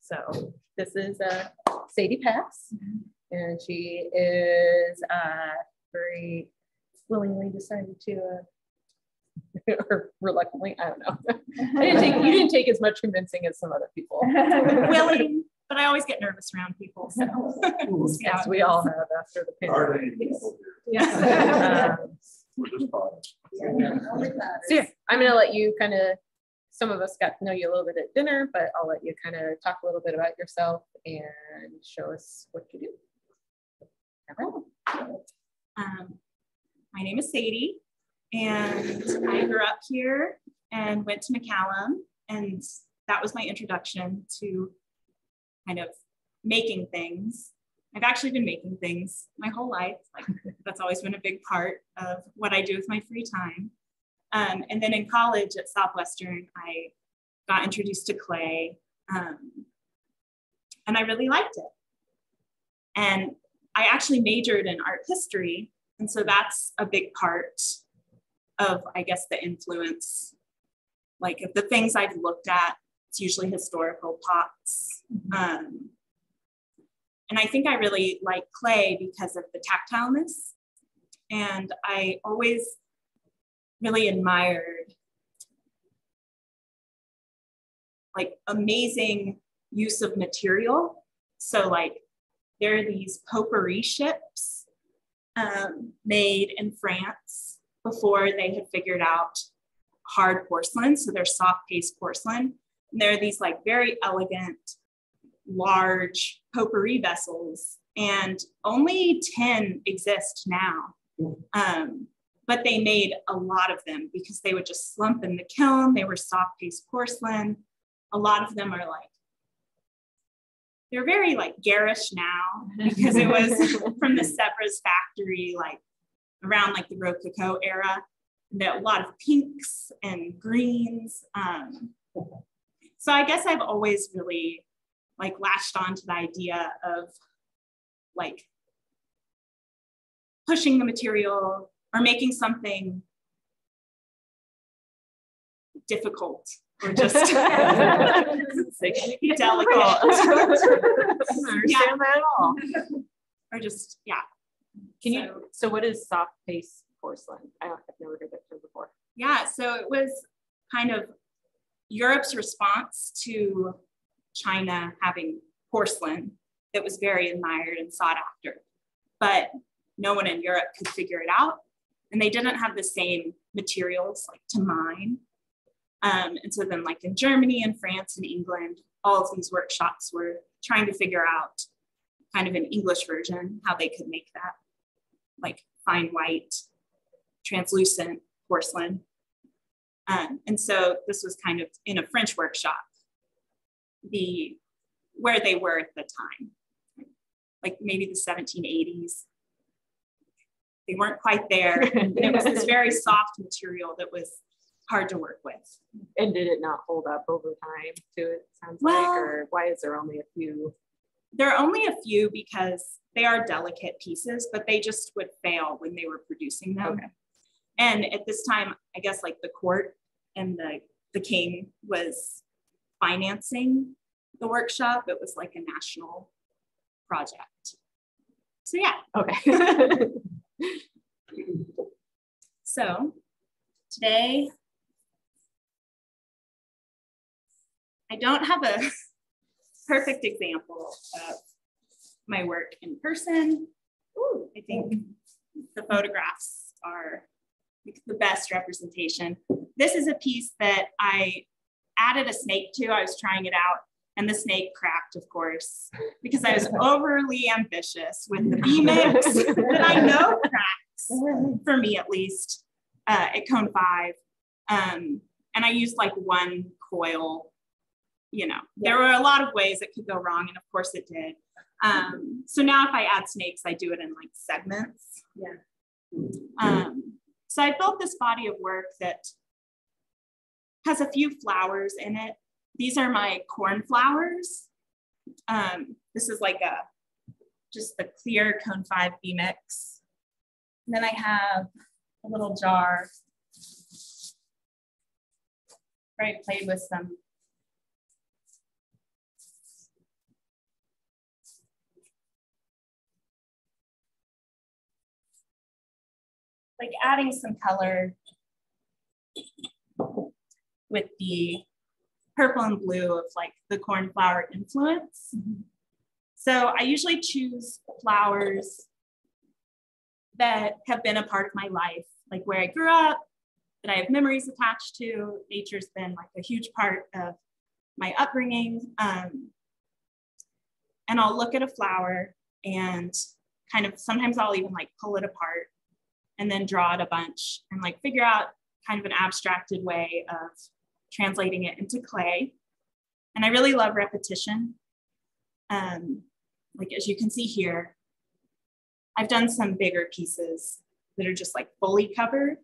So this is Sadie Pass, and she is very willingly decided to, or reluctantly, I don't know. You didn't take as much convincing as some other people. Willing, but I always get nervous around people. So as we all have after the pandemic. Yeah. So yeah, I'm going to let you kind of, some of us got to know you a little bit at dinner, but I'll let you kind of talk a little bit about yourself and show us what you do. My name is Sadie, and I grew up here and went to McCallum, and that was my introduction to kind of making things. I've actually been making things my whole life. Like, that's always been a big part of what I do with my free time. And then in college at Southwestern, I got introduced to clay, and I really liked it. And I actually majored in art history. And so that's a big part of, I guess, the influence. Like, if the things I've looked at, it's usually historical pots. And I think I really like clay because of the tactileness. And I always really admired like amazing use of material. So like there are these potpourri ships made in France before they had figured out hard porcelain. So they're soft paste porcelain. And there are these like very elegant, large potpourri vessels, and only 10 exist now. But they made a lot of them because they would just slump in the kiln. They were soft paste porcelain. A lot of them are like, they're very like garish now because it was from the Sèvres factory, like around like the Rococo era. And there are a lot of pinks and greens. So I guess I've always really like latched on to the idea of like pushing the material or making something difficult or just delicate. Understand that at all. Or just, yeah. So what is soft paste porcelain? I've never heard that term before. Yeah, so it was kind of Europe's response to China having porcelain that was very admired and sought after. But no one in Europe could figure it out. And they didn't have the same materials like to mine. And so then like in Germany and France and England, all of these workshops were trying to figure out kind of an English version, how they could make that like fine white, translucent porcelain. And so this was kind of in a French workshop, where they were at the time, like maybe the 1780s. They weren't quite there. And it was this very soft material that was hard to work with. And did it not hold up over time too, it sounds like, or why is there only a few? There are only a few because they are delicate pieces, but they just would fail when they were producing them. Okay. And at this time, I guess like the court and the king was financing the workshop. It was like a national project. So yeah. Okay. So today, I don't have a perfect example of my work in person. Ooh, I think the photographs are the best representation. This is a piece that I added a snake to. I was trying it out, and the snake cracked, of course, because I was overly ambitious with the B mix that I know cracks, for me at least, at Cone 5. And I used like one coil. You know, there were a lot of ways it could go wrong, and of course it did. So now if I add snakes, I do it in like segments. Yeah. So I built this body of work that has a few flowers in it. These are my corn flowers. This is like just the clear Cone 5 B mix. And then I have a little jar where I played with some like adding some color with the purple and blue of like the cornflower influence. So I usually choose flowers that have been a part of my life, like where I grew up, that I have memories attached to. Nature's been like a huge part of my upbringing. And I'll look at a flower and kind of, sometimes I'll even like pull it apart and then draw it a bunch and like figure out kind of an abstracted way of translating it into clay. And I really love repetition. Like as you can see here, I've done some bigger pieces that are just like fully covered.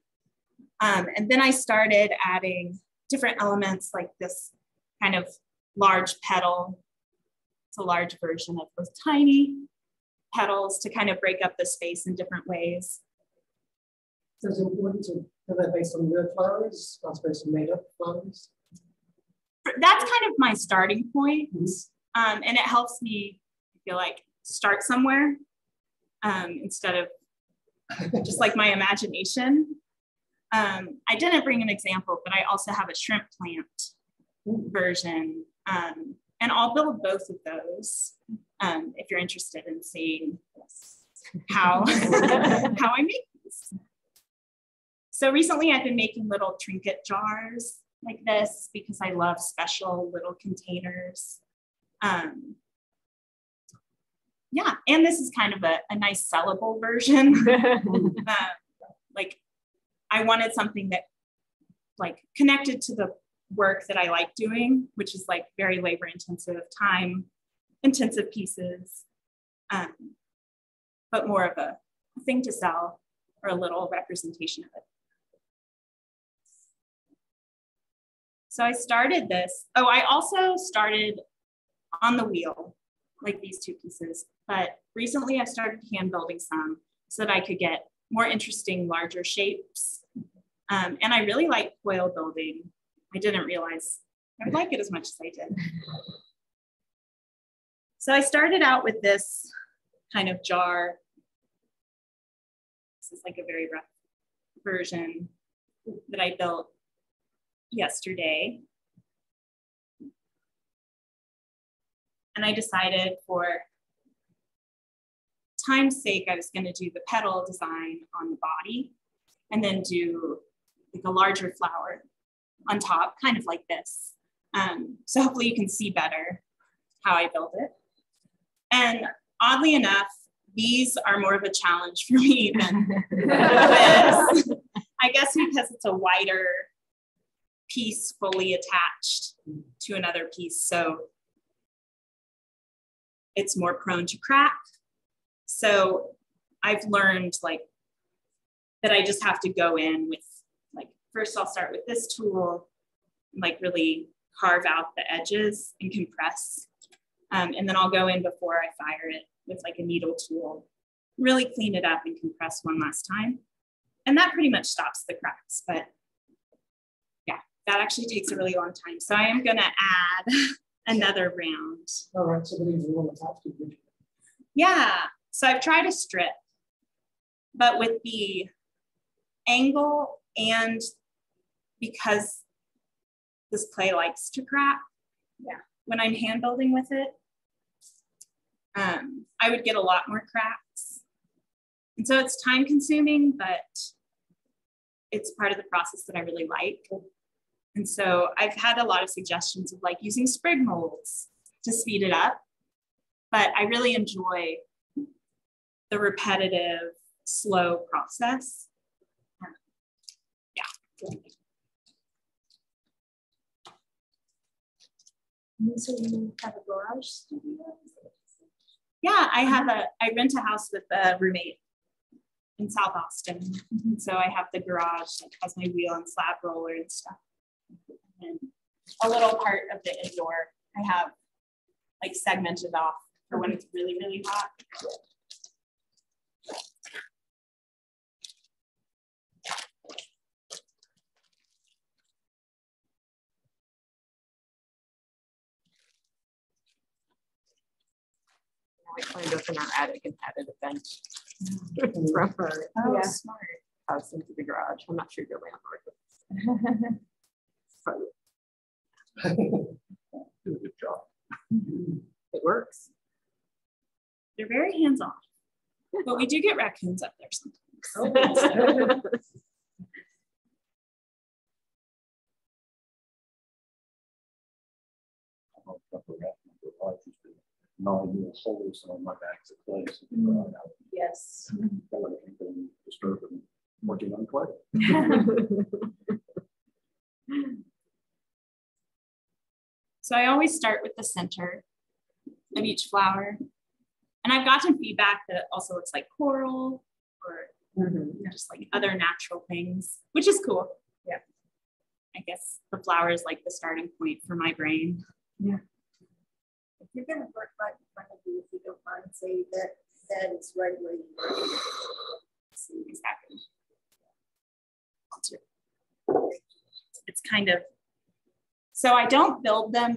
And then I started adding different elements like this kind of large petal. It's a large version of those tiny petals to kind of break up the space in different ways. So it's important to have that based on real flowers, not based on made up flowers? That's kind of my starting point. And it helps me, I feel like, start somewhere instead of just like my imagination. I didn't bring an example, but I also have a shrimp plant version. And I'll build both of those if you're interested in seeing how, how I make these. So recently I've been making little trinket jars like this because I love special little containers. Yeah, and this is kind of a nice sellable version. Like I wanted something that like connected to the work that I like doing, which is like very labor intensive, time intensive pieces, but more of a thing to sell or a little representation of it. So I started this. Oh, I also started on the wheel, like these two pieces, but recently I started hand building some so that I could get more interesting, larger shapes. And I really like foil building. I didn't realize I would like it as much as I did. So I started out with this kind of jar. This is like a very rough version that I built yesterday. And I decided for time's sake, I was going to do the petal design on the body and then do like a larger flower on top, kind of like this. So hopefully you can see better how I built it. And oddly enough, these are more of a challenge for me than this. I guess because it's a wider piece fully attached to another piece. So it's more prone to crack. So I've learned like that I just have to go in with like, first I'll start with this tool and like really carve out the edges and compress. And then I'll go in before I fire it with like a needle tool, really clean it up and compress one last time. And that pretty much stops the cracks, but yeah, that actually takes a really long time. So I am gonna add another round. All right, so these are the one attached to you. Yeah, so I've tried a strip, but with the angle and because this clay likes to crack, yeah, when I'm hand building with it, I would get a lot more cracks. And so it's time consuming, but it's part of the process that I really like. And so I've had a lot of suggestions of like using sprig molds to speed it up, but I really enjoy the repetitive, slow process. Yeah. So you have a garage studio? Yeah, I rent a house with a roommate in South Austin. Mm-hmm. So I have the garage that has my wheel and slab roller and stuff. And a little part of the indoor I have like segmented off for when it's really, really hot. I climbed up in our attic and added a bench from her. Oh, yeah. smart. house into the garage. I'm not sure your landlord. Do a good job. It works. They're very hands-on, but we do get raccoons up there sometimes. Non-real holes on my bags of clay. So Yes. Disturbing working on clay. So I always start with the center of each flower. And I've gotten feedback that it also looks like coral or just like other natural things, which is cool. Yeah. I guess the flower is like the starting point for my brain. Yeah. If you're going to work right in front of you, if you don't mind, say that is right where you are. Exactly. It's kind of, so I don't build them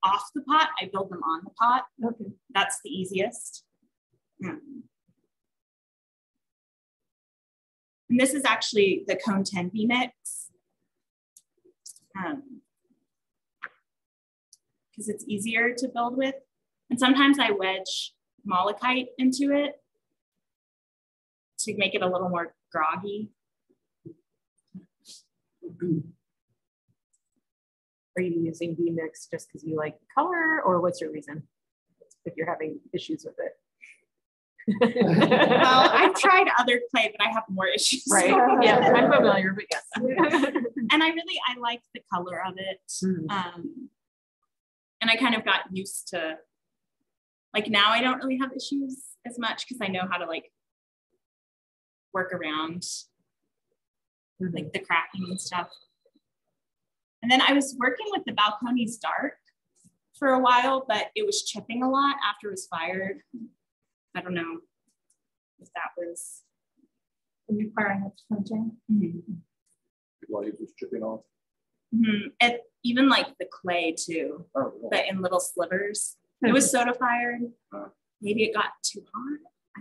off the pot, I build them on the pot. Okay. That's the easiest. And this is actually the cone 10B mix. Because it's easier to build with. And sometimes I wedge malachite into it to make it a little more groggy. Are you using B mix just because you like the color, or what's your reason if you're having issues with it? Well, I've tried other clay, but I have more issues. Right. Yeah, I'm familiar, but yes. And I like the color of it. And I kind of got used to, like now I don't really have issues as much because I know how to like work around like the cracking and stuff. And then I was working with the Balcones Dark for a while, but it was chipping a lot after it was fired. I don't know if that was Requiring of printing. Blades was chipping off. And even like the clay too, Oh, really? but in little slivers. It was soda fired. Maybe it got too hot. I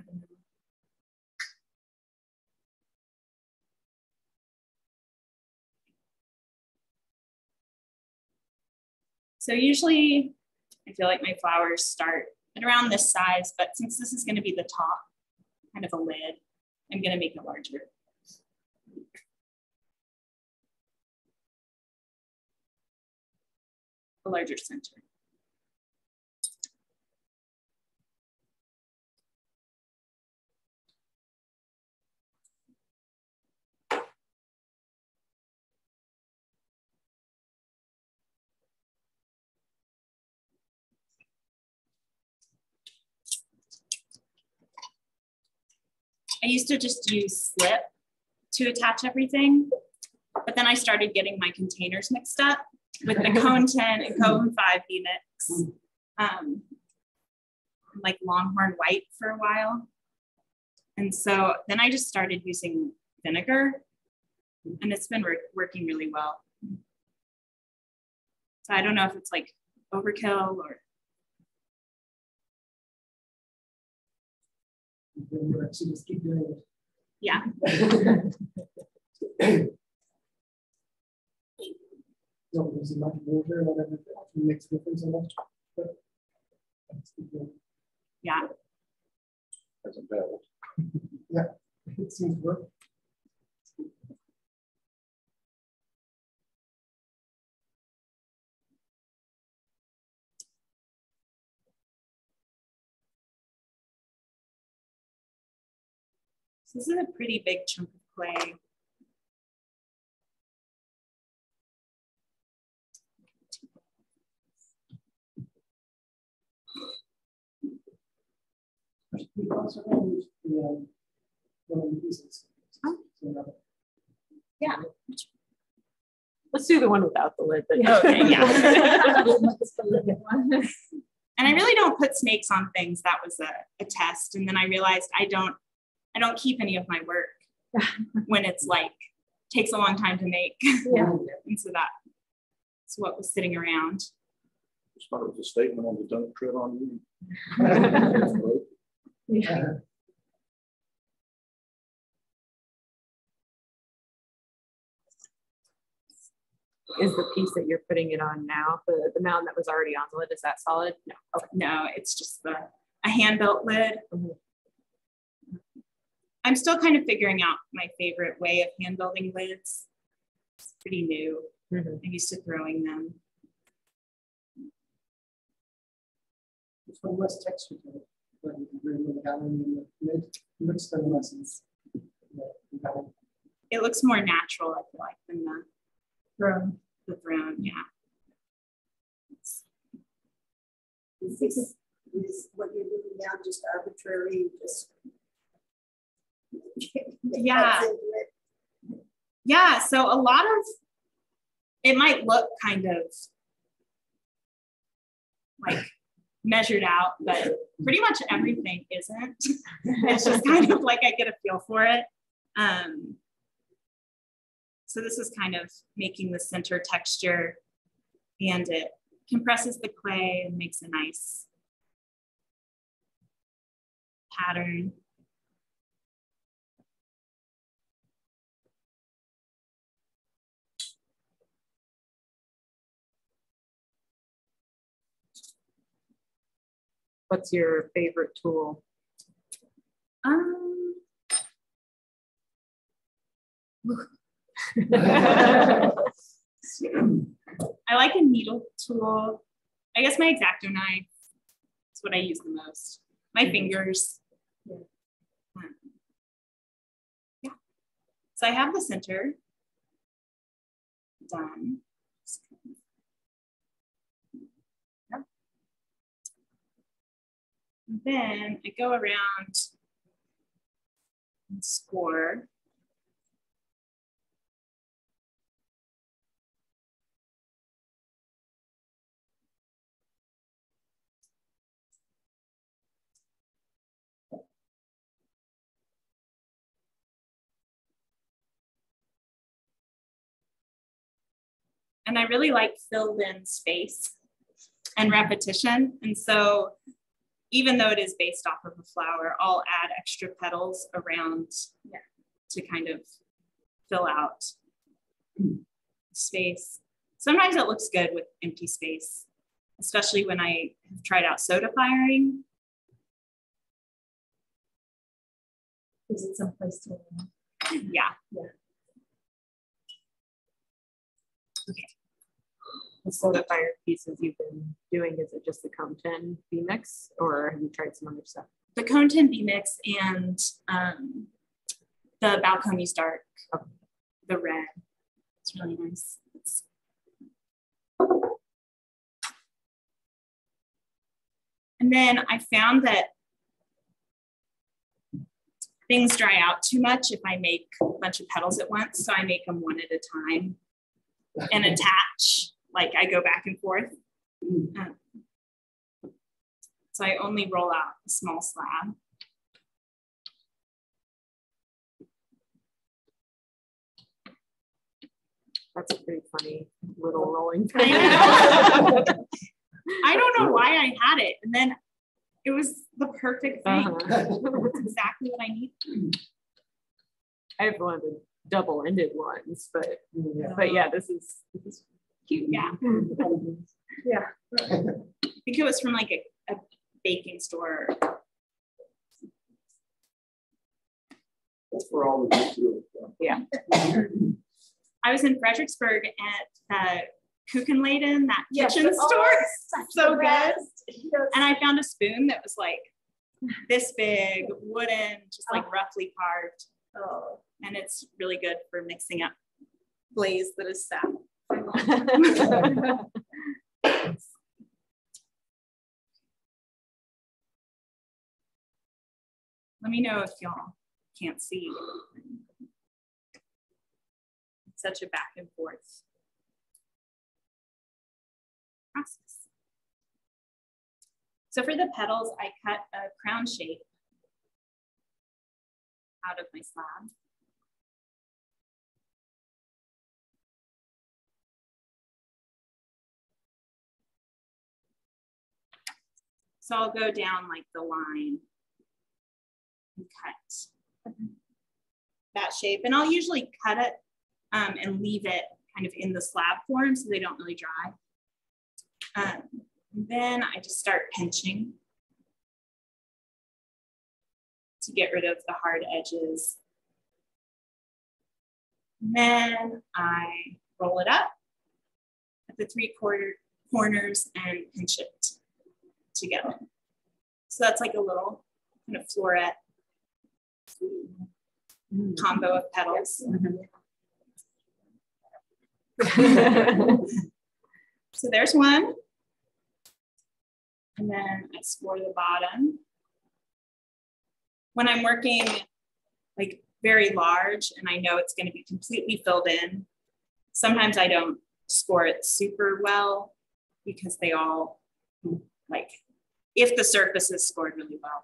don't know. So usually I feel like my flowers start at around this size, but since this is going to be the top, kind of a lid, I'm going to make it larger. A larger center. I used to just use slip to attach everything, but then I started getting my containers mixed up with the cone 10 and cone 5B mix. Like Longhorn White for a while. And so then I just started using vinegar, and it's been working really well. So I don't know if it's like overkill or. So just keep doing it. Yeah. Not using much water or whatever, actually makes a difference a lot. But Yeah. Hasn't failed. yeah, it seems to work. So this is a pretty big chunk of clay. We also use the one of the pieces. Oh. So, Yeah. Let's do the one without the lid. Okay, yeah. Yeah. And I really don't put snakes on things. That was a test. And then I realized I don't keep any of my work when it's like, takes a long time to make. Yeah. And so that's what was sitting around. Just thought it was a statement on the don't tread on you. Yeah. Is the piece that you're putting it on now, the mound that was already on the lid, is that solid? No. Okay. No, it's just a hand-built lid. Mm-hmm. I'm still kind of figuring out my favorite way of hand building lids. It's pretty new. Mm-hmm. I'm used to throwing them. It's one less texture to it, but you can bring the gallery in the mid, looks very lessons. It looks more natural, I feel like, than the From throne, yeah. is what you're doing now just arbitrary, just Yeah. Yeah, so a lot of, it might look kind of like measured out, but pretty much everything isn't. It's just kind of like I get a feel for it. So this is kind of making the center texture, and it compresses the clay and makes a nice pattern. What's your favorite tool? I like a needle tool. I guess my X-Acto knife is what I use the most. My fingers. Yeah. So I have the center done. And then I go around and score. And I really like filled in space and repetition. And so even though it is based off of a flower, I'll add extra petals around to kind of fill out space. Sometimes it looks good with empty space, especially when I have tried out soda firing. Is it someplace to Yeah. Okay. The soda fire pieces you've been doing, is it just the cone 10 B mix, or have you tried some other stuff? The cone 10 B mix and the Balcones dark, the red. It's really nice. And then I found that things dry out too much if I make a bunch of petals at once. So I make them one at a time and attach, like I go back and forth. So I only roll out a small slab. That's a pretty funny little rolling. I don't know why I had it. And then it was the perfect thing. It's exactly what I need. I have one of the double-ended ones, but yeah, this is Cute, yeah. Yeah. I think it was from like a baking store. That's for all of you too. Yeah. I was in Fredericksburg at Kuchenladen, that kitchen store. So good. And I found a spoon that was like this big, wooden, just like roughly carved. Oh, and it's really good for mixing up glaze that is sap. Let me know if y'all can't see. It's such a back and forth process. So for the petals, I cut a crown shape out of my slab. So I'll go down like the line and cut that shape. And I'll usually cut it and leave it kind of in the slab form so they don't really dry. Then I just start pinching to get rid of the hard edges. And then I roll it up at the 3/4 corners and pinch it together. So that's like a little kind of floret combo of petals. So there's one. And then I score the bottom. When I'm working like very large and I know it's going to be completely filled in, sometimes I don't score it super well because they all, like, if the surface is scored really well,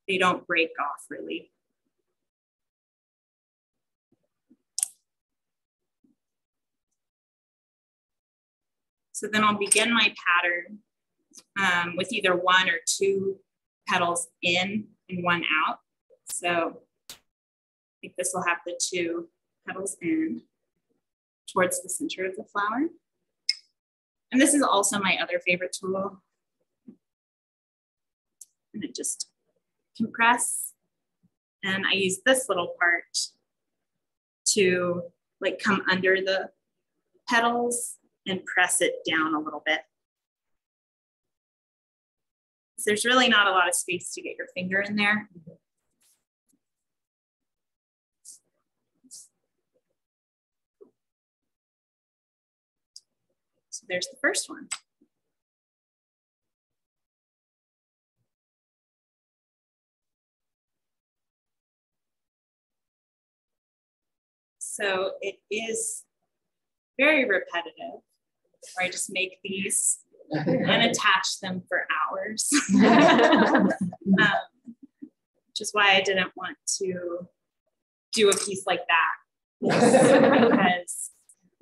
they don't break off really. So then I'll begin my pattern with either 1 or 2 petals in and 1 out. So I think this will have the 2 petals in towards the center of the flower. And this is also my other favorite tool. And it just compress. And I use this little part to like come under the petals and press it down a little bit. So there's really not a lot of space to get your finger in there. So there's the first one. So it is very repetitive, where I just make these and attach them for hours. Which is why I didn't want to do a piece like that, because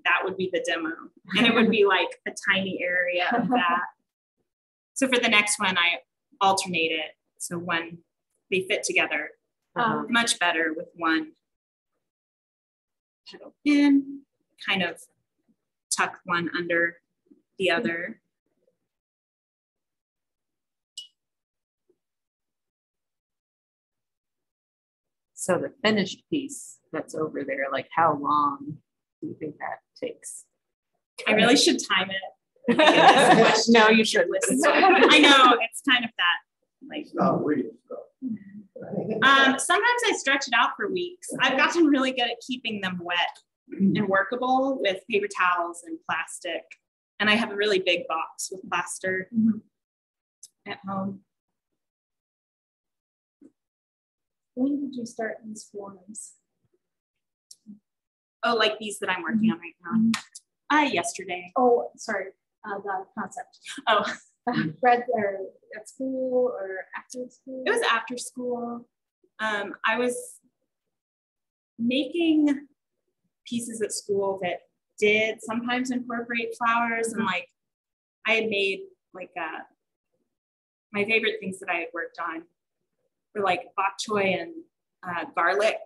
that would be the demo. And it would be like a tiny area of that. So for the next one, I alternate it. So when they fit together much better with one petal in, kind of tuck one under the other. So the finished piece that's over there, like how long do you think that takes? I really should time it. No, you shouldn't. I know, it's kind of that. Like, sometimes I stretch it out for weeks. I've gotten really good at keeping them wet and workable with paper towels and plastic. And I have a really big box with plaster at home. When did you start these forms? Oh, like these that I'm working on right now. Yesterday. Oh, sorry, the concept. Oh. Read there at school or after school? It was after school. I was making pieces at school that did sometimes incorporate flowers, and like I had made like my favorite things that I had worked on were like bok choy and garlic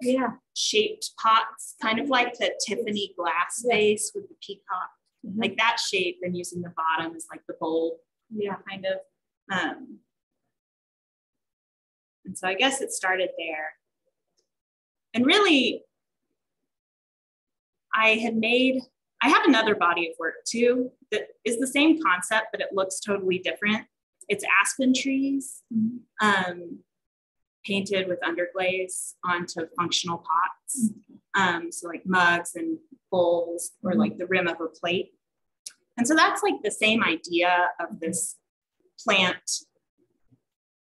shaped pots, kind of like the Tiffany glass vase with the peacock, like that shape, and using the bottom as like the bowl, kind of. And so I guess it started there. And really, I have another body of work too that is the same concept, but it looks totally different. It's aspen trees, painted with underglaze onto functional pots. So like mugs and bowls, or like the rim of a plate. And so that's like the same idea of this plant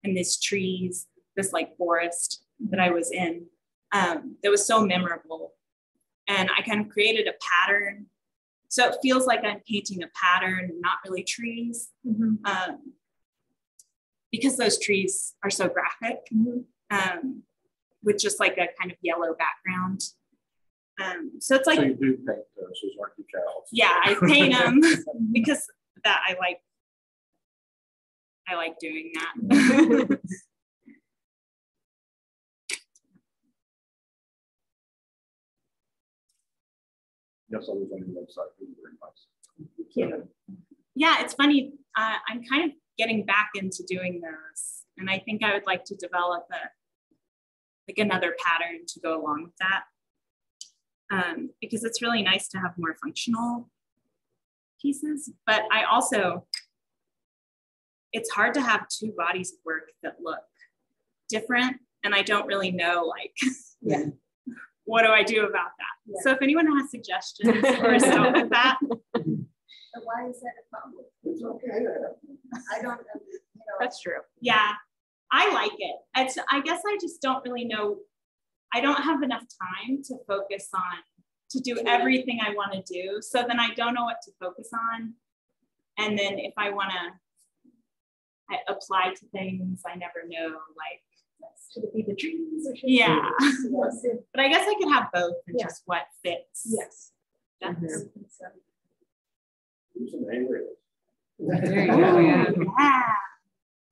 and this trees, this like forest that I was in, that was so memorable. And I kind of created a pattern. So it feels like I'm painting a pattern, not really trees, because those trees are so graphic, with just like a kind of yellow background. So it's like, so you do paint those aren't you, cows? Yeah, I paint them because that I like doing that. Yes, I was on your website. It was very nice. Yeah, it's funny. I'm kind of getting back into doing those, and I think I would like to develop another pattern to go along with that, because it's really nice to have more functional pieces. But I also, it's hard to have two bodies of work that look different, and I don't really know, like, Yeah. what do I do about that? Yeah. So if anyone has suggestions or stuff with that, So why is that a problem? It's okay. I don't, That's true. yeah, I like it. I guess I just don't really know. I don't have enough time to focus on, to do everything I want to do. So then I don't know what to focus on. And then if I want to apply to things, I never know, like, should it be the trees or should yeah. it be? But I guess I could have both and Yeah. just what fits. Yes. That's, Use an area. There you go. Yeah. yeah.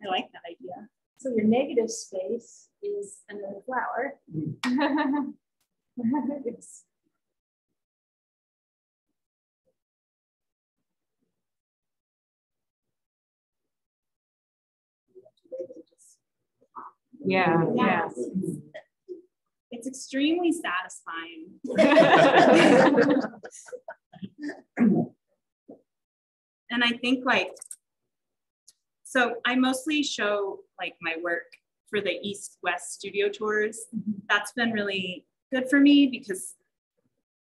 I like that idea. So your negative space is another flower. Yes. Yeah. Yeah. It's extremely satisfying. And I think, like, so I mostly show like my work for the East-West studio tours. That's been really good for me because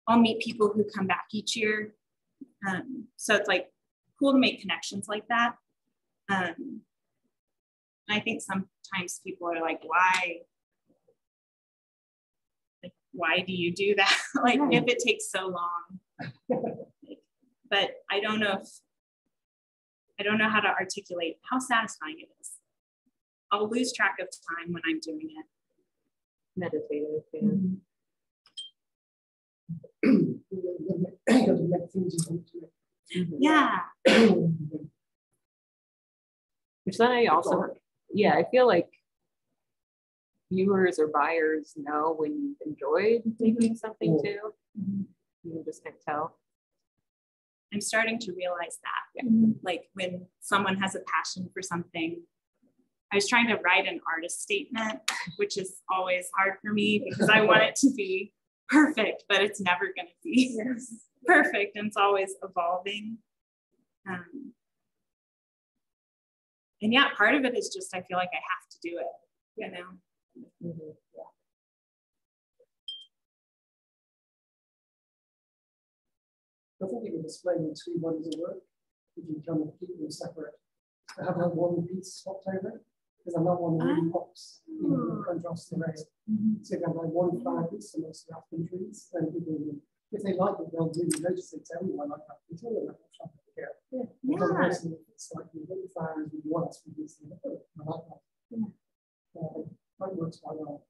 I'll meet people who come back each year. So it's like cool to make connections like that. I think sometimes people are like, why do you do that? Like, if it takes so long. But I don't know how to articulate how satisfying it is. I'll lose track of time when I'm doing it. Meditative. Yeah. Which then I also, yeah, I feel like viewers or buyers know when you've enjoyed making something too. You can just kind of tell. I'm starting to realize that. Yeah. Like when someone has a passion for something. I was trying to write an artist statement, which is always hard for me because I want it to be perfect, but it's never going to be perfect, and it's always evolving. And yeah, part of it is just I feel like I have to do it, you know. I think you can explain the two bodies of work if you kind of keep them separate. I have like one piece swapped over because I'm not one that really pops in contrast to the rest. So if you have like one flower piece and also aspen trees, then people will, if they like it, they'll really notice it. Everyone like that until they're not trying to figure out. It's like you get the flowers with one aspen piece and I like that. That works quite well.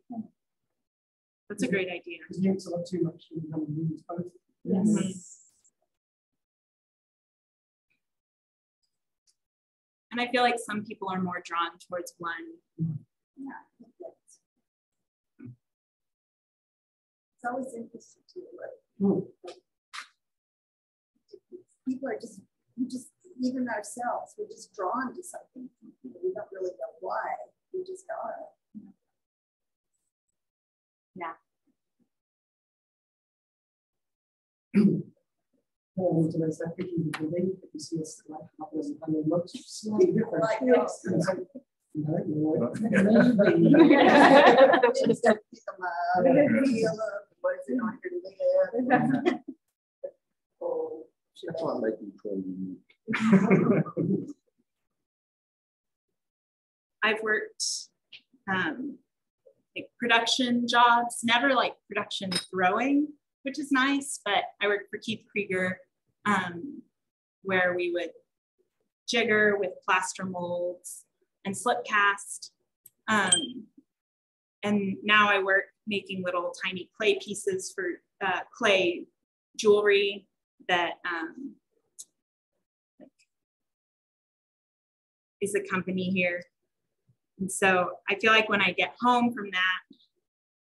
That's a great idea. Because you don't too much and you can use both. And I feel like some people are more drawn towards one. It's always interesting too, like people are just even ourselves, we're just drawn to something. We don't really know why. We just are. Yeah. To make that picture of the building, if you see us like couples and it looks slightly different. Like, Maybe. Just pick them up, feel them, what is it on here to live? Oh, That's what makes you feel unique. I've worked like production jobs, never like production throwing, which is nice, but I worked for Keith Krieger, where we would jigger with plaster molds and slip cast. And now I work making little tiny clay pieces for clay jewelry that is a company here. And so I feel like when I get home from that,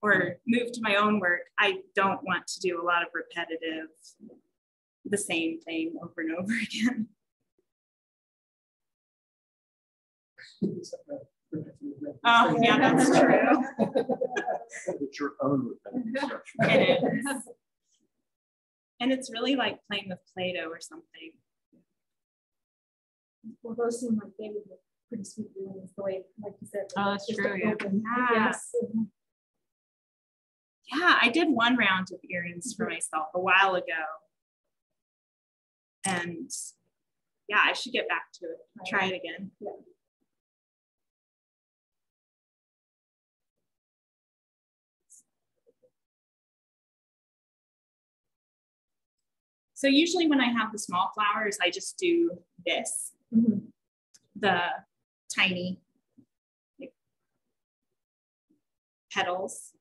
or move to my own work, I don't want to do a lot of repetitive, the same thing over and over again. Oh, yeah, that's true. It's your own repetitive structure. It is. And it's really like playing with Play-Doh or something. Well, those seem like they would look pretty sweet earrings, the way, like you said. Oh, that's just true, yeah. open. Yeah. Yes. Yeah, I did one round of earrings for myself a while ago. And yeah, I should get back to it. Try it again. Yeah. So usually when I have the small flowers, I just do this, the tiny like, petals.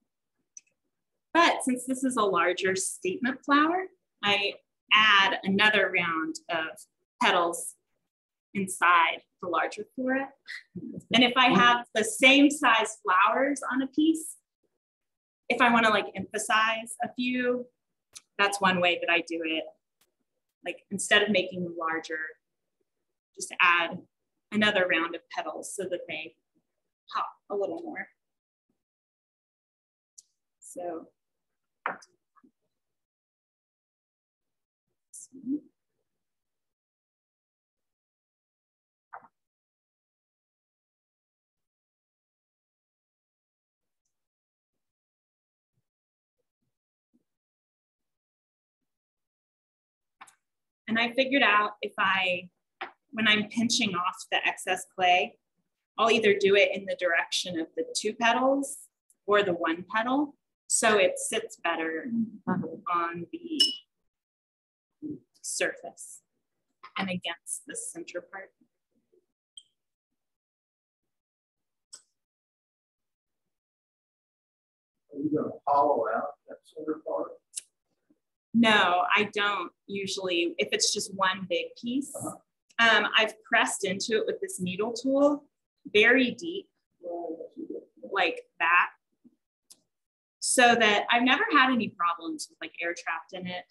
But since this is a larger statement flower, I add another round of petals inside the larger floret. And if I have the same size flowers on a piece, if I want to like emphasize a few, that's one way that I do it. Like instead of making them larger, just add another round of petals so that they pop a little more. So. And I figured out when I'm pinching off the excess clay, I'll either do it in the direction of the 2 petals or the 1 petal. So it sits better on the surface and against the center part. Are you going to hollow out that center part? No, I don't usually, if it's just one big piece. I've pressed into it with this needle tool, very deep, like that, so that I've never had any problems with like air trapped in it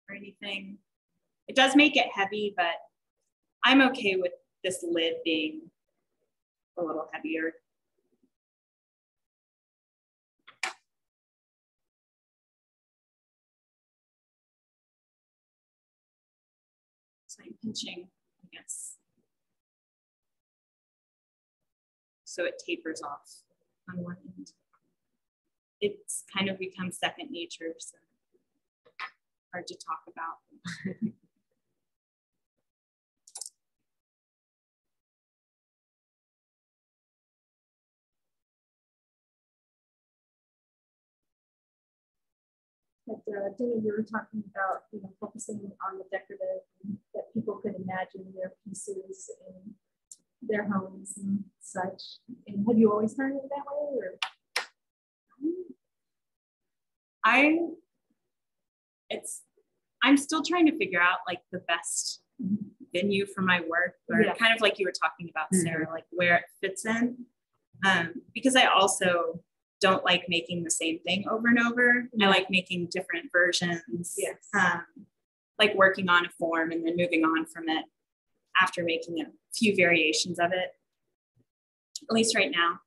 or anything. It does make it heavy, but I'm okay with this lid being a little heavier. So I'm pinching, I guess. So it tapers off on one end. It's kind of become second nature, so hard to talk about. At dinner, you were talking about, focusing on the decorative, and that people could imagine their pieces in their homes and such. And have you always done it that way, or? I'm still trying to figure out like the best venue for my work, or kind of like you were talking about, Sarah, like where it fits in. Because I also don't like making the same thing over and over. I like making different versions. Yes. Like working on a form and then moving on from it after making a few variations of it, at least right now.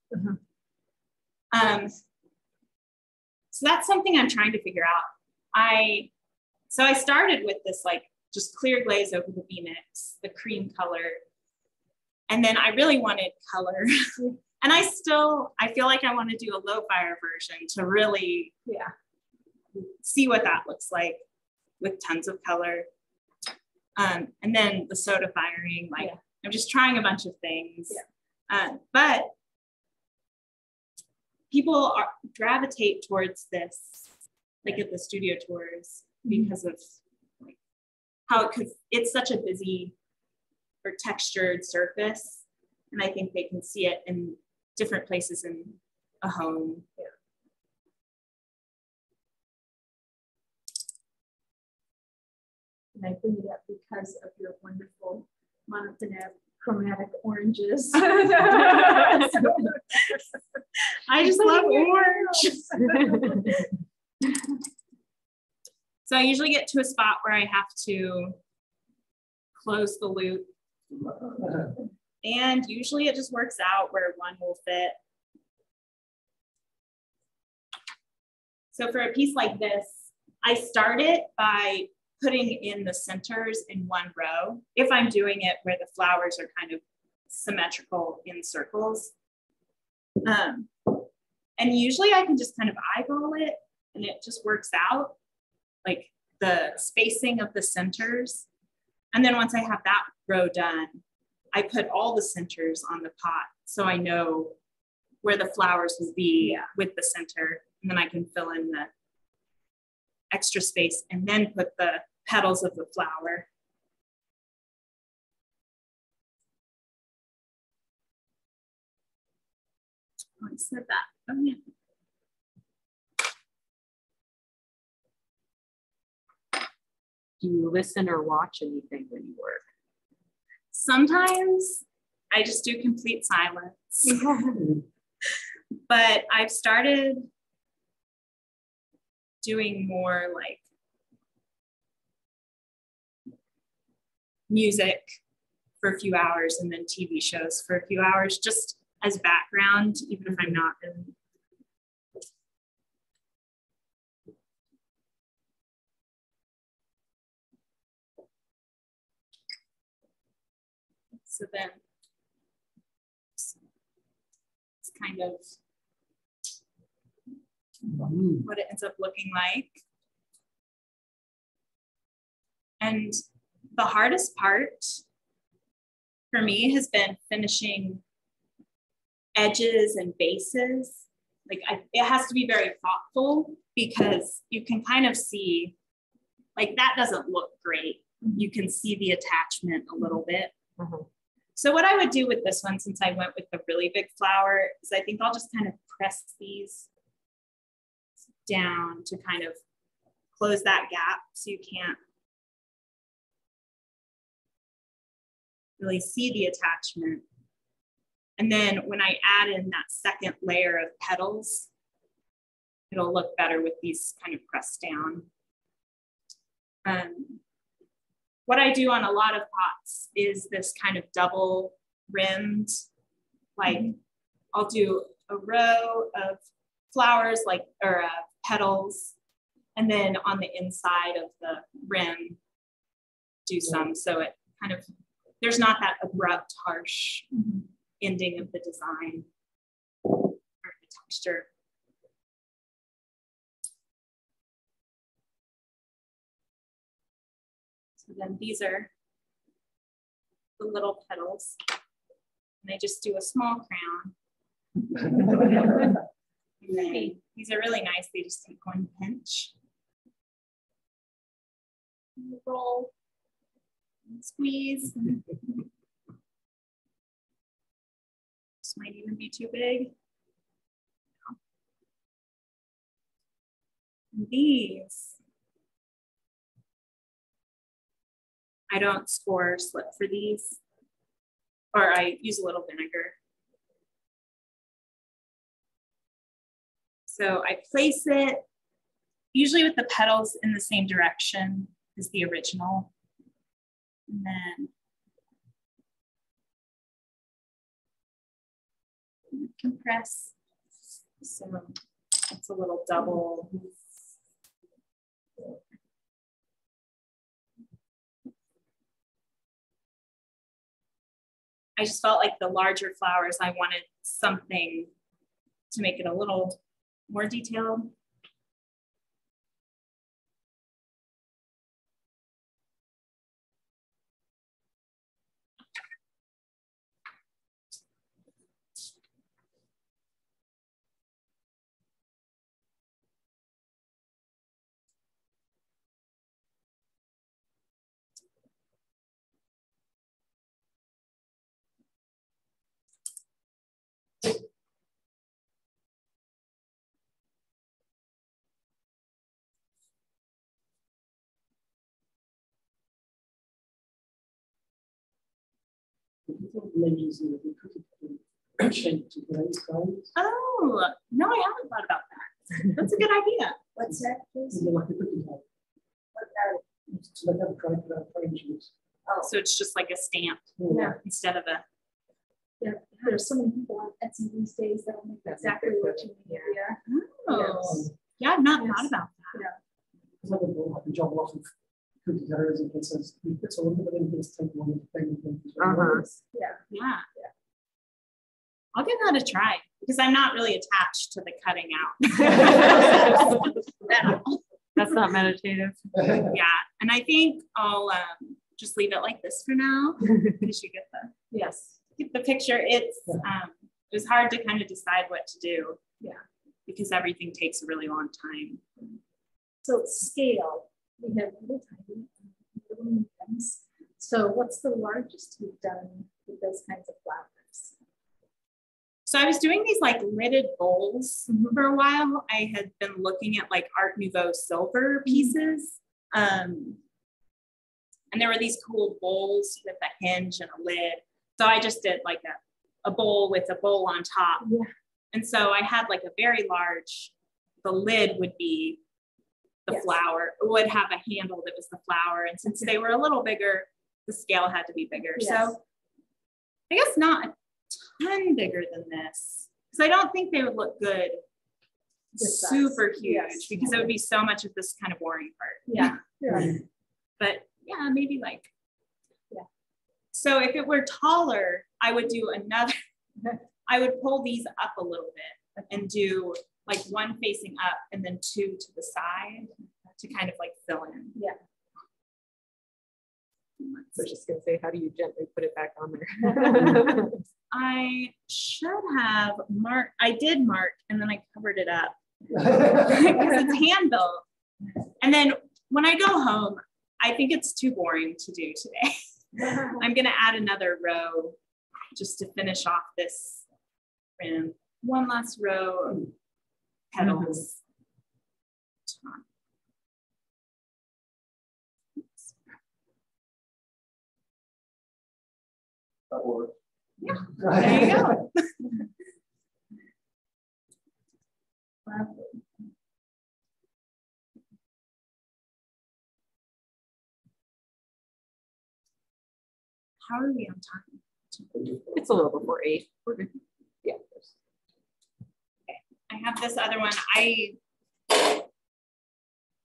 So that's something I'm trying to figure out. So I started with this like just clear glaze over the V-Mix, the cream color. And then I really wanted color. And I feel like I want to do a low fire version to really see what that looks like with tons of color. And then the soda firing, I'm just trying a bunch of things. But people gravitate towards this, like at the studio tours, because of like because it's such a busy or textured surface. And I think they can see it in different places in a home. And I bring it up because of your wonderful monofinaire chromatic oranges. I just love orange. So I usually get to a spot where I have to close the loop. And usually it just works out where one will fit. So for a piece like this, I start it by putting in the centers in one row. If I'm doing it where the flowers are kind of symmetrical in circles. And usually I can just kind of eyeball it and it just works out, like the spacing of the centers. And then once I have that row done, I put all the centers on the pot so I know where the flowers will be with the center, and then I can fill in the extra space and then put the petals of the flower. Oh, I said that. Oh, yeah. Do you listen or watch anything when you work? Sometimes I just do complete silence. But I've started doing more like music for a few hours and then TV shows for a few hours, just as background, even if I'm not in. So then it's kind of what it ends up looking like. And the hardest part for me has been finishing edges and bases. Like it has to be very thoughtful because you can kind of see, like that doesn't look great. You can see the attachment a little bit. So what I would do with this one, since I went with the really big flower, is I think I'll just kind of press these down to kind of close that gap so you can't really see the attachment. And then when I add in that second layer of petals, it'll look better with these kind of pressed down. What I do on a lot of pots is this kind of double rimmed, like I'll do a row of flowers, like, or petals, and then on the inside of the rim, do some, so it kind of, there's not that abrupt, harsh ending of the design or the texture. So then these are the little petals, and I just do a small crown. And then these are really nice. They just take one pinch, roll, and squeeze. This might even be too big. And these, I don't score slip for these, or I use a little vinegar. So I place it usually with the petals in the same direction as the original. And then compress. So it's a little double. I just felt like the larger flowers, I wanted something to make it a little more detailed. Maybe using the cookie shape to glaze guys. Oh, no, I haven't thought about that. That's a good idea. What's that, please? Is it like a cookie cutter? What about it? So they have a try for frame shapes. Oh, So it's just like a stamp Yeah. instead of a. There's so many people on Etsy these days that will make exactly what you need. Yeah. Oh, yeah, I've not thought about that. Because I would like a job a lot of cookie cutters and it says you put some of them, but then you just take one of the things. Yeah. I'll give that a try because I'm not really attached to the cutting out. That's not meditative. Yeah, and I think I'll just leave it like this for now because you get the picture. It was hard to kind of decide what to do. Yeah, because everything takes a really long time. So scale, we have little tiny, little mediums. So what's the largest you've done with those kinds of flowers? So I was doing these like lidded bowls for a while. I had been looking at like Art Nouveau silver pieces. And there were these cool bowls with a hinge and a lid. So I just did like a bowl with a bowl on top. Yeah. And so I had like a very large, the lid would be the flower, it would have a handle that was the flower. And since they were a little bigger, the scale had to be bigger. Yes. So I guess not a ton bigger than this, because I don't think they would look good super huge because it would be so much of this kind of boring part. Yeah. But yeah, maybe like, so if it were taller, I would do another, I would pull these up a little bit and do like one facing up and then two to the side to kind of like fill in. Yeah. I was just gonna say, how do you gently put it back on there? I should have marked, I did mark and then I covered it up because it's hand built. And then when I go home, I think it's too boring to do today. I'm gonna add another row just to finish off this rim. One last row of petals. That works. Yeah, there you go. How are we on time? It's a little before 8. We're good. Yeah. Okay. I have this other one. I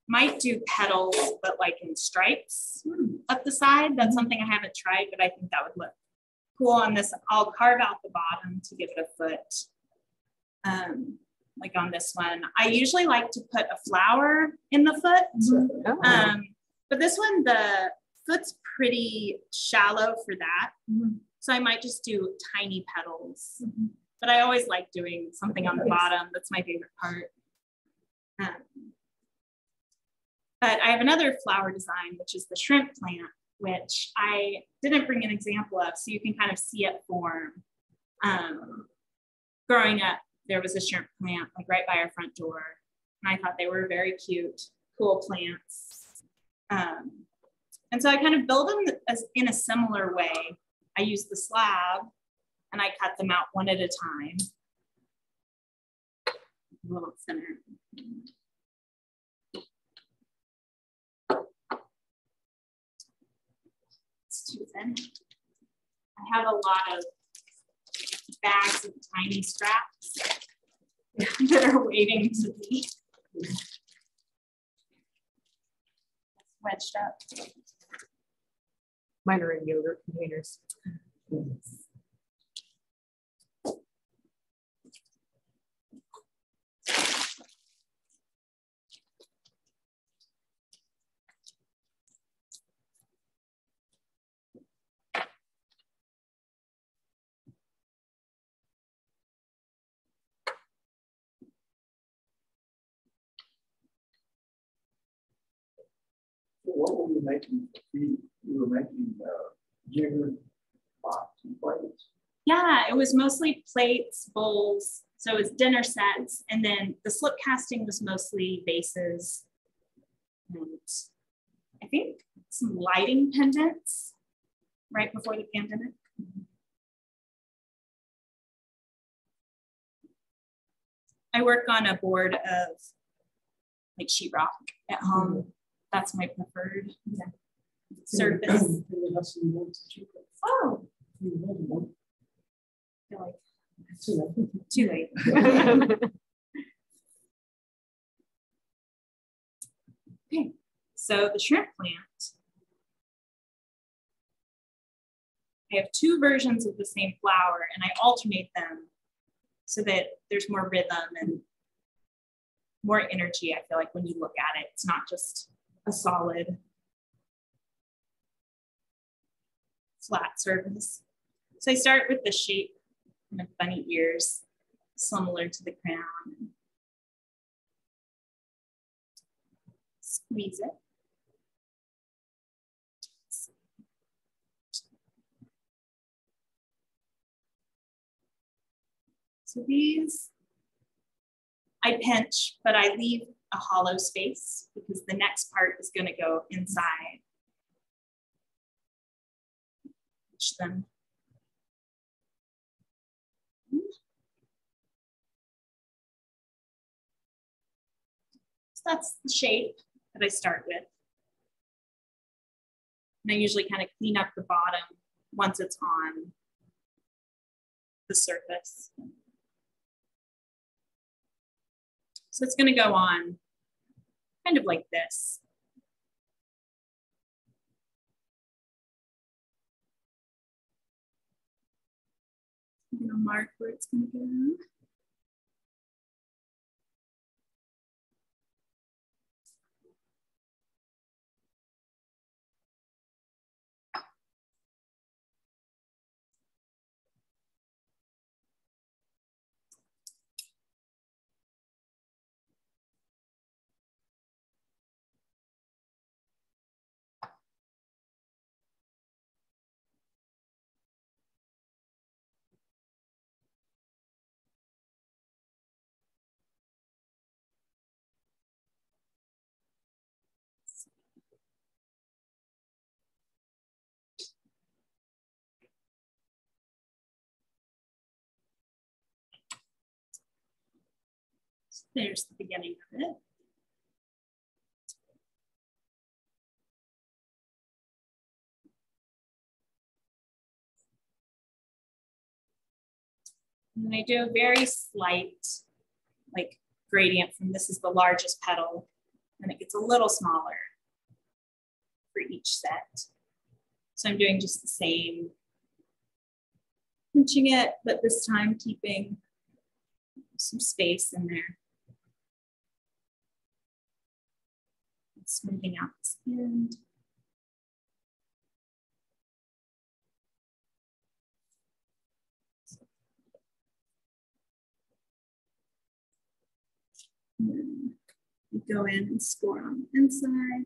might do petals, but like in stripes up the side. That's something I haven't tried, but I think that would look cool on this. I'll carve out the bottom to give it a foot. Like on this one. I usually like to put a flower in the foot. But this one, the foot's pretty shallow for that. So I might just do tiny petals. But I always like doing something on the bottom. That's my favorite part. But I have another flower design, which is the shrimp plant, which I didn't bring an example of, so you can kind of see it form. Growing up, there was a shrimp plant like right by our front door. And I thought they were very cute, cool plants. And so I kind of build them in a similar way. I use the slab and I cut them out one at a time. A little thinner. It's too thin. I have a lot of bags of tiny scraps that are waiting to be wedged up. Mine are in yogurt containers. What were you making? You were making jigger pots and plates. Yeah, it was mostly plates, bowls. So it was dinner sets. And then the slip casting was mostly vases. And I think some lighting pendants right before the pandemic. I work on a board of like sheetrock at home. That's my preferred surface. Oh, feel like too late. Okay, so the shrimp plant. I have two versions of the same flower and I alternate them so that there's more rhythm and more energy. I feel like when you look at it, it's not just a solid flat surface. So I start with the shape of bunny ears, similar to the crown. Squeeze it. So these, I pinch, but I leave a hollow space because the next part is going to go inside. Pinch them. So that's the shape that I start with. And I usually kind of clean up the bottom once it's on the surface. So it's going to go on kind of like this. I'm going to mark where it's going to go. So there's the beginning of it. And then I do a very slight, like, gradient from this is the largest petal, and it gets a little smaller for each set. So I'm doing just the same, pinching it, but this time keeping some space in there. Smoothing out the skin. And then you go in and score on the inside.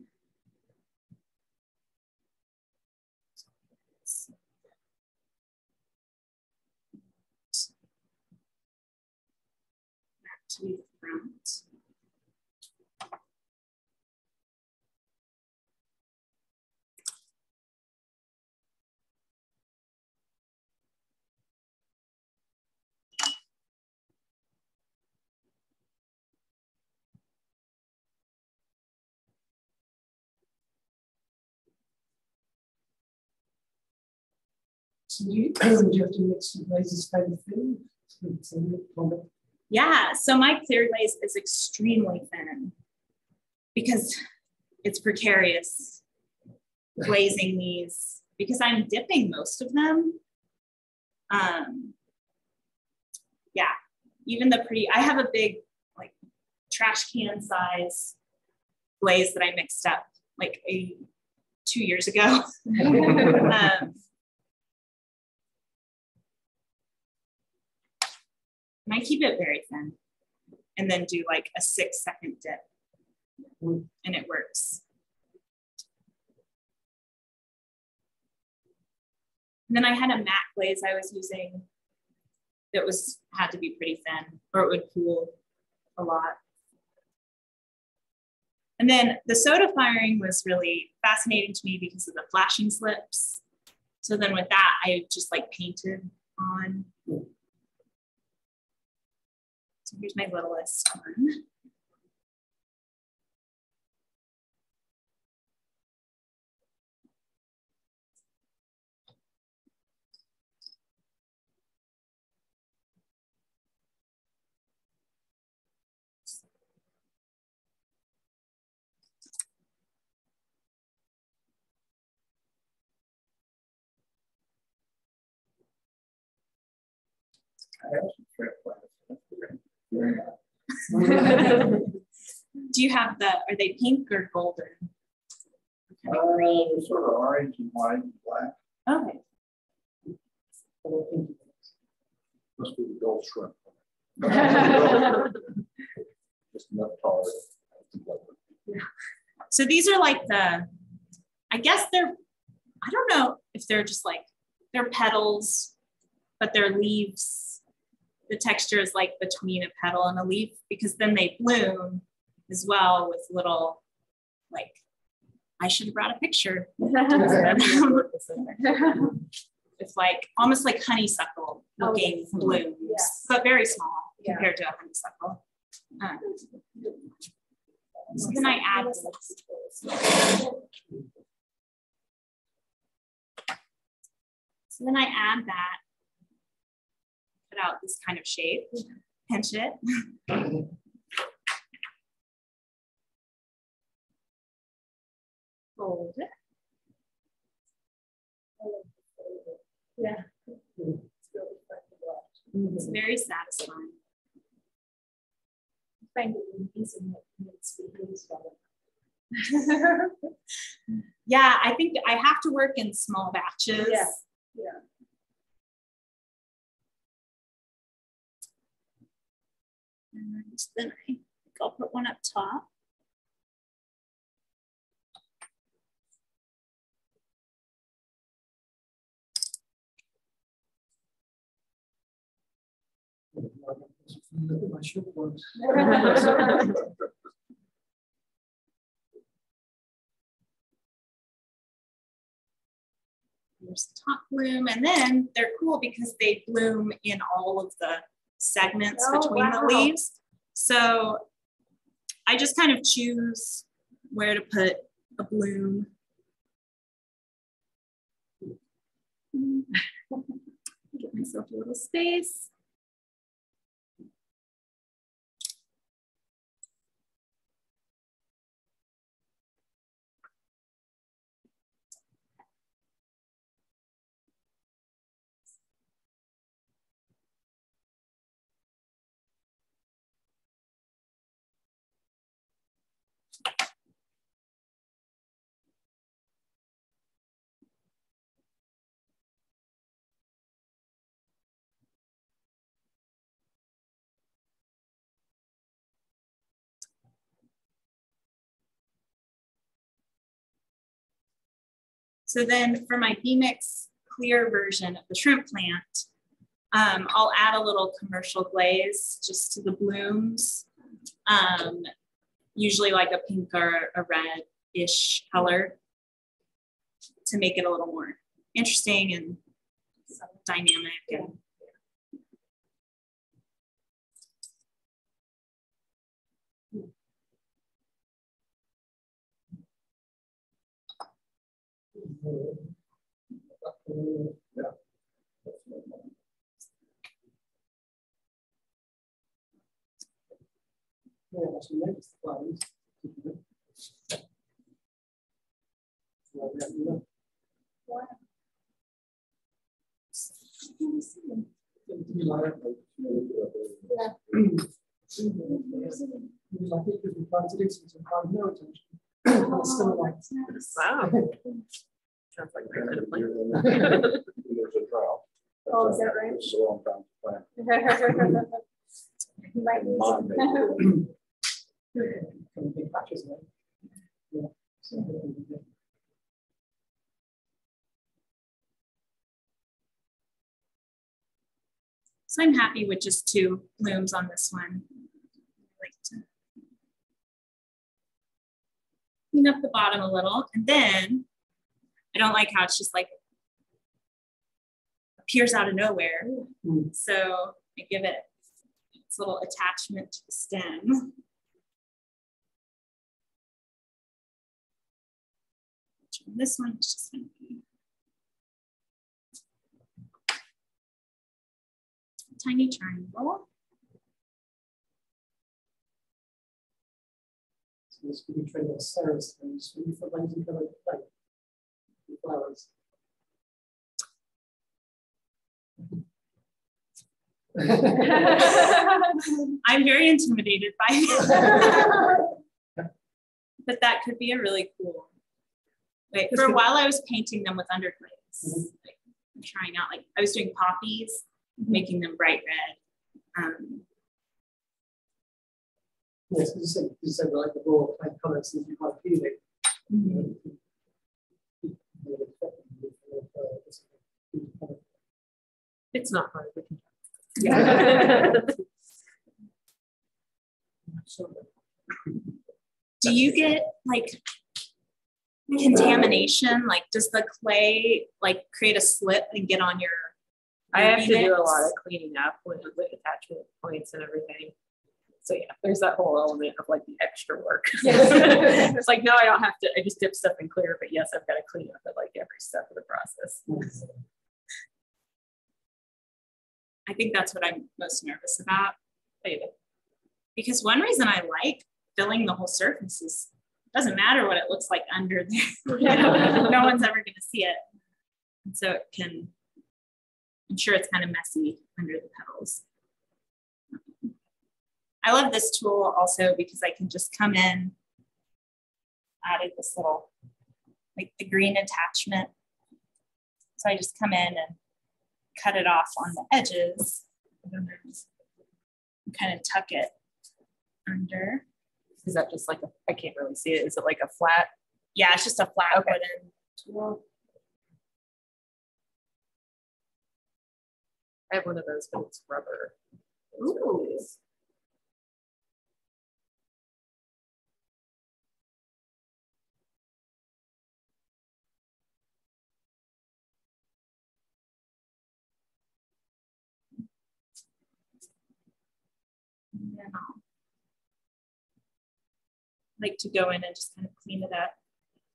Back to the front. So do you have to mix your glazes fairly thin? Yeah, so my clear glaze is extremely thin because it's precarious glazing these because I'm dipping most of them. Yeah, even the pretty, I have a big like trash can size glaze that I mixed up like 2 years ago. And I keep it very thin and then do like a 6-second dip and it works. And then I had a matte glaze I was using that had to be pretty thin or it would pool a lot. And then the soda firing was really fascinating to me because of the flashing slips. So then with that, I just like painted on. So here's my littlest one. I have some transplants. Do you have are they pink or golden? Sort of orange and white and black. Okay. Must be the gold shrimp. Just enough taller. So these are like I guess I don't know if they're just like, they're petals, but they're leaves. The texture is like between a petal and a leaf, because then they bloom as well with little, like, I should have brought a picture. It's like almost like honeysuckle looking blooms, but very small compared to a honeysuckle. So then I add this. So then I add that, put out this kind of shape, pinch it. Fold it. Yeah. It's very satisfying. Find it amazing that it's really strong. Yeah, I think I have to work in small batches. Yeah. Yeah. And then I think I'll put one up top. Look at my short ones. There's the top bloom, and then they're cool because they bloom in all of the segments between the leaves. So I just kind of choose where to put a bloom. Get myself a little space. So then for my B-Mix clear version of the shrimp plant, I'll add a little commercial glaze just to the blooms, usually like a pink or a red-ish color to make it a little more interesting and dynamic. And Yeah, that's the next one. Like it because we planted it into prime heritage. It's still like, Wow. Sounds like I could have played. There's a drought. Oh, is that right? It's a long time to plant. You might need Mine, some. big patches, right? Yeah. so I'm happy with just 2 blooms on this one. I like to clean up the bottom a little, and then I don't like how it's just like appears out of nowhere. So I give it this little attachment to the stem. This one is just going to be a tiny triangle. So this could be trained on Sarah's and just really for lighting colored flowers. I'm very intimidated by it. But that could be a really cool. Like, for a while, I was painting them with underglaze. Like, trying out, like, I was doing poppies, making them bright red. Yes, you said like the raw plant colours that you might feel it. It's not hard. Do you get like contamination? Like, does the clay like create a slip and get on your? I have to do a lot of cleaning up with attachment points and everything. So yeah, there's that whole element of like the extra work. It's like, no, I don't have to, I just dip stuff in clear, but yes, I've got to clean up at like every step of the process. I think that's what I'm most nervous about. Because one reason I like filling the whole surface is it doesn't matter what it looks like under there. No one's ever going to see it. And so it can, I'm sure it's kind of messy under the petals. I love this tool also because I can just come in, added this little, like the green attachment. So I just come in and cut it off on the edges and kind of tuck it under. Is that just like a, I can't really see it. Is it like a flat? Yeah, it's just a flat wooden tool. I have one of those, but it's rubber. Ooh. Like to go in and just kind of clean it up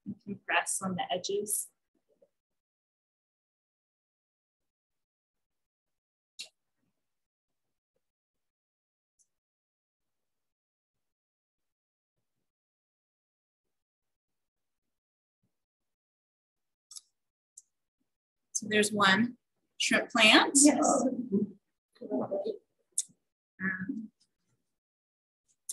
and compress on the edges. So there's one shrimp plant. Yes.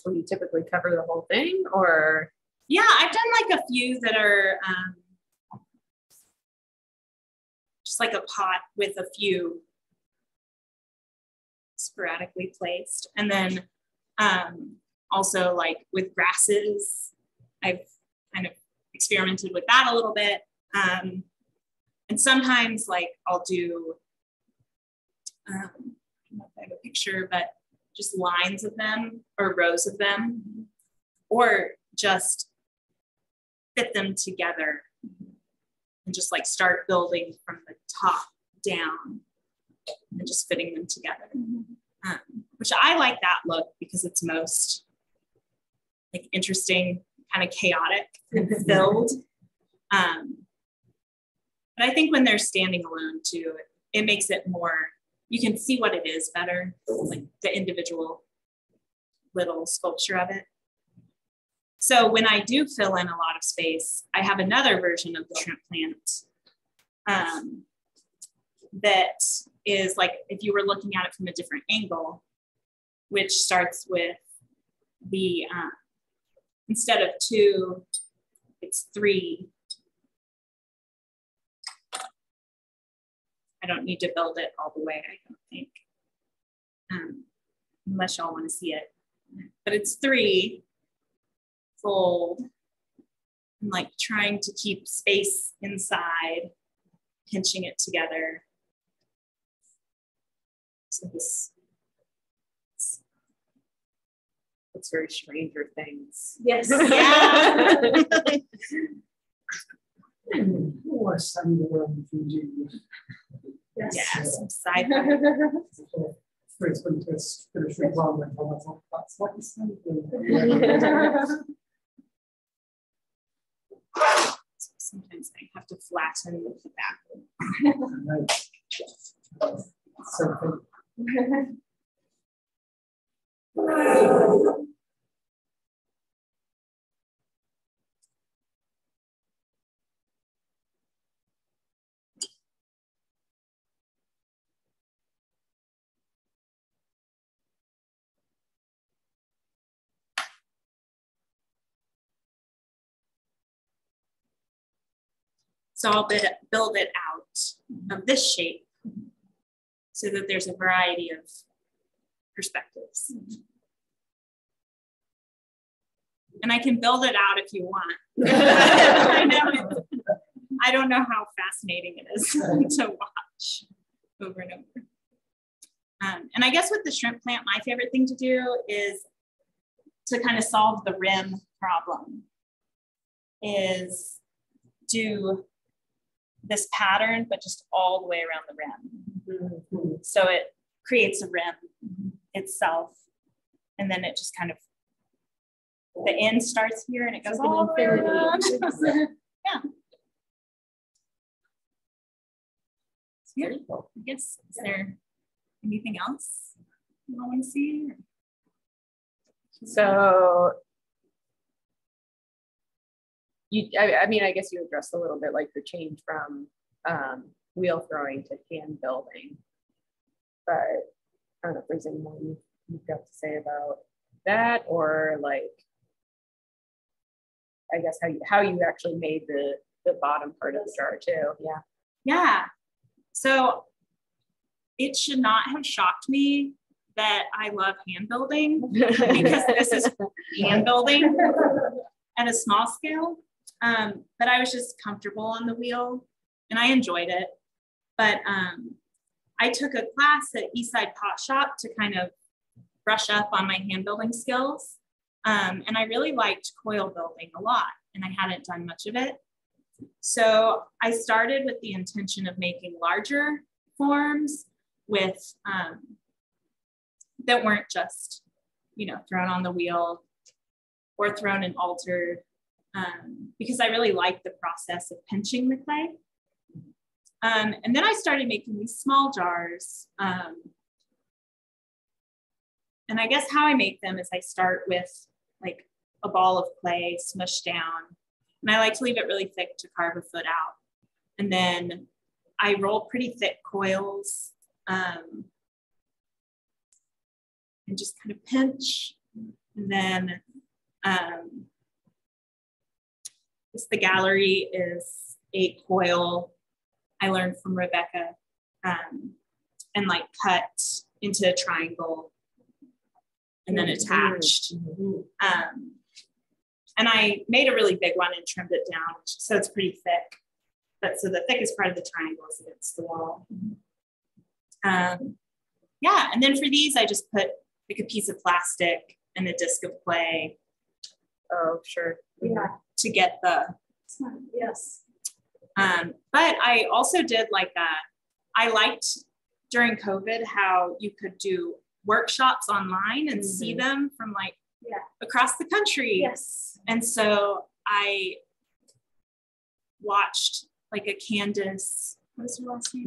Will you typically cover the whole thing, or? Yeah, I've done like a few that are just like a pot with a few sporadically placed. And then also like with grasses, I've kind of experimented with that a little bit. And sometimes like I'll do, I don't know if I have a picture, but just lines of them or rows of them, or just fit them together and just like start building from the top down and just fitting them together. Which I like that look because it's most like interesting, kind of chaotic and filled. But I think when they're standing alone too, it makes it more, you can see what it is better, like the individual little sculpture of it. So when I do fill in a lot of space, I have another version of the shrimp plant that is like, if you were looking at it from a different angle, which starts with the, instead of 2, it's 3. I don't need to build it all the way, I don't think, unless y'all want to see it. But it's 3, fold, and like trying to keep space inside, pinching it together. So this, It's very Stranger Things. Yes. yeah. Oh, I sang the word from you. Yes. Yeah, some side. It's going to finish with one and one. That's like the same thing. Sometimes I have to flatten the back. Same thing. So I'll build it out of this shape so that there's a variety of perspectives. And I can build it out if you want. I don't know how fascinating it is to watch over and over. And I guess with the shrimp plant, my favorite thing to do is to kind of solve the rim problem, is do this pattern, but just all the way around the rim. So it creates a rim itself. And then it just kind of, the end starts here and it goes all the way around. Yeah. Beautiful. I guess, is there anything else you want to see? So I mean, I guess you addressed a little bit like the change from wheel throwing to hand building, but I don't know if there's any more you've got to say about that, or like, I guess how you actually made the bottom part of the jar too. Yeah. Yeah. So it should not have shocked me that I love hand building, because this is hand building at a small scale. But I was just comfortable on the wheel and I enjoyed it. But I took a class at Eastside Pot Shop to kind of brush up on my hand building skills. And I really liked coil building a lot, and I hadn't done much of it. So I started with the intention of making larger forms with that weren't just, thrown on the wheel or thrown and altered, because I really liked the process of pinching the clay. And then I started making these small jars. And I guess how I make them is I start with like a ball of clay smushed down. And I like to leave it really thick to carve a foot out. And then I roll pretty thick coils and just kind of pinch. And then the gallery is a coil I learned from Rebecca, and like cut into a triangle and then attached. And I made a really big one and trimmed it down, so it's pretty thick. But so the thickest part of the triangle is against the wall. Yeah, and then for these, I just put like a piece of plastic and a disc of clay. Oh, sure. Yeah. To get the. Yes. But I also did like that. I liked during COVID how you could do workshops online and see them from like across the country. Yes. And so I watched like a Candace, what's her last name?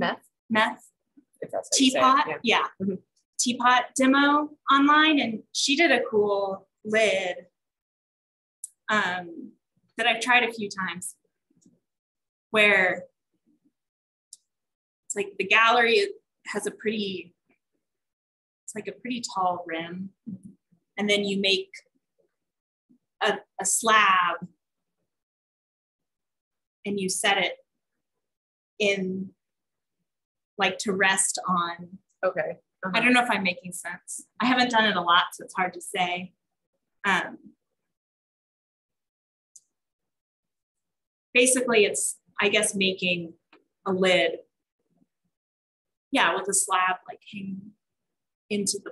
Meth. If that's how you say it, Teapot. Yeah. Teapot demo online. And she did a cool lid that I've tried a few times, where it's like the gallery has a pretty tall rim. And then you make a slab and you set it in like to rest on. Okay. I don't know if I'm making sense. I haven't done it a lot, so it's hard to say. Basically, it's, I guess, making a lid, with a slab like hanging into the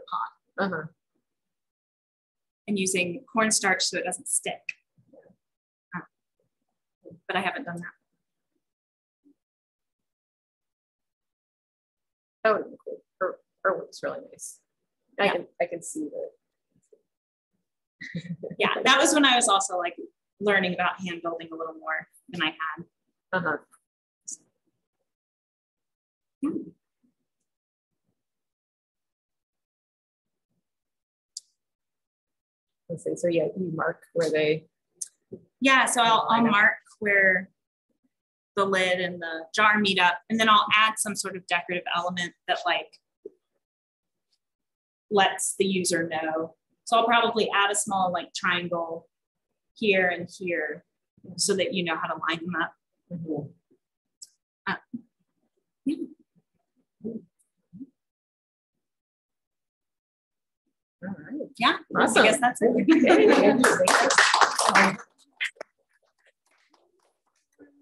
pot. And using cornstarch so it doesn't stick. But I haven't done that. That would be cool. Her work's really nice. I can see that. Yeah, that was when I was also like learning about hand building a little more than I had. Uh-huh. So yeah, you mark where they. Yeah, so I'll mark where the lid and the jar meet up, and then I'll add some sort of decorative element that like lets the user know. So I'll probably add a small like triangle here and here so that you know how to line them up. Mm-hmm. Yeah. All right. Yeah, awesome. I guess that's it.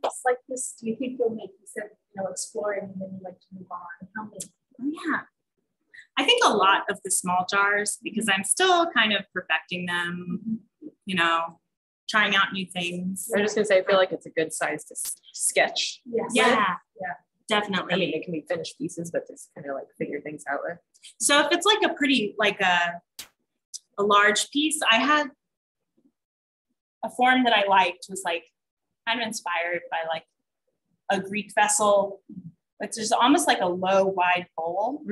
It's like this, do you think you'll make, you said, exploring and then you like to move on? How many? Yeah. I think a lot of the small jars, because I'm still kind of perfecting them, trying out new things. I'm just gonna say, I feel like it's a good size to sketch. Yes. Yeah, definitely. I mean, it can be finished pieces, but just kind of like figure things out with. So if it's like a pretty, like a large piece, I had a form that I liked was like kind of inspired by like a Greek vessel, which is almost like a low, wide bowl,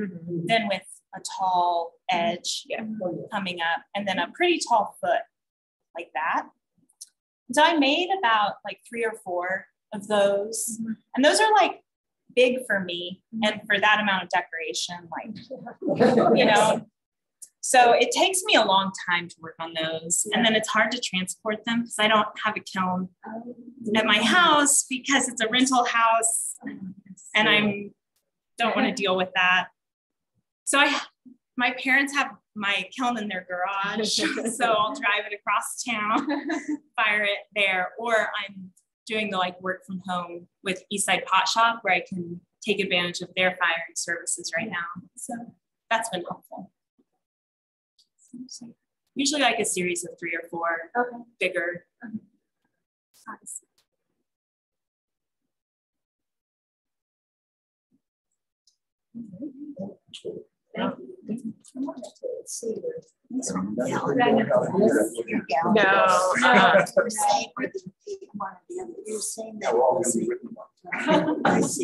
then with a tall edge coming up, and then a pretty tall foot like that. So I made about like 3 or 4 of those, and those are like big for me and for that amount of decoration, like, so it takes me a long time to work on those. And then it's hard to transport them because I don't have a kiln at my house because it's a rental house and I don't want to deal with that. So my parents have my kiln in their garage, so I'll drive it across town, fire it there, or I'm doing the like work from home with Eastside Pot Shop where I can take advantage of their firing services right now. So that's been helpful. So usually like a series of 3 or 4 bigger. Thank you. You're saying that.